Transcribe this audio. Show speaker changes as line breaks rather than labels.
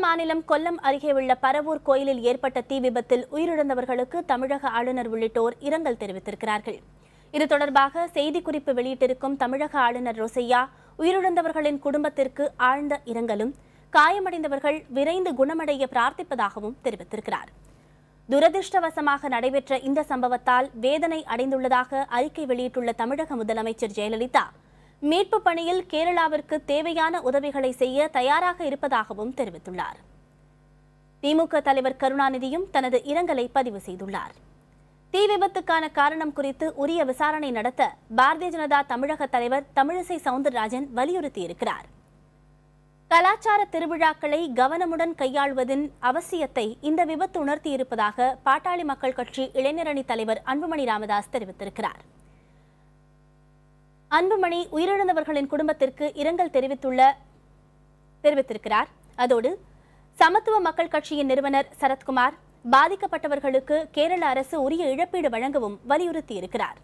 மாநிலம் கொல்லம் அருகே உள்ள பரவூர் கோயிலில் ஏற்பட்ட தீ விபத்தில் உயிரிழந்தவர்களுக்கு தமிழக ஆளுநர் உள்ளிட்டோர் இரங்கல் தெரிவித்திருக்கிறார்கள். இது தொடர்பாக செய்திக்குறிப்பு வெளியிட்டிருக்கும் தமிழக ஆளுநர் ரோசையா, உயிரிழந்தவர்களின் குடும்பத்திற்கு ஆழ்ந்த இரங்கலும், காயமடைந்தவர்கள் விரைந்து குணமடைய பிரார்த்திப்பதாகவும் தெரிவித்திருக்கிறார். துரதிருஷ்டவசமாக நடைபெற்ற இந்த சம்பவத்தால் வேதனை அடைந்துள்ளதாக அறிக்கை வெளியிட்டுள்ள தமிழக முதலமைச்சர் ஜெயலலிதா, மீட்பு பணியில் கேரளாவிற்கு தேவையான உதவிகளை செய்ய தயாராக இருப்பதாகவும் தெரிவித்துள்ளார். திமுக தலைவர் கருணாநிதியும் தனது இரங்கலை பதிவு செய்துள்ளார். தீ விபத்துக்கான காரணம் குறித்து உரிய விசாரணை நடத்த பாரதிய ஜனதா தமிழக தலைவர் தமிழிசை சவுந்தரராஜன் வலியுறுத்தியிருக்கிறார். கலாச்சார திருவிழாக்களை கவனமுடன் கையாள்வதின் அவசியத்தை இந்த விபத்து உணர்த்தியிருப்பதாக பாட்டாளி மக்கள் கட்சி இளைஞரணி தலைவர் அன்புமணி ராமதாஸ் தெரிவித்திருக்கிறார். அன்புமணி உயிரிழந்தவர்களின் குடும்பத்திற்கு இரங்கல் தெரிவித்திருக்கிறார். அதோடு சமத்துவ மக்கள் கட்சியின் நிறுவனர் சரத்குமார், பாதிக்கப்பட்டவர்களுக்கு கேரள அரசு உரிய இழப்பீடு வழங்கவும் வலியுறுத்தியிருக்கிறார்.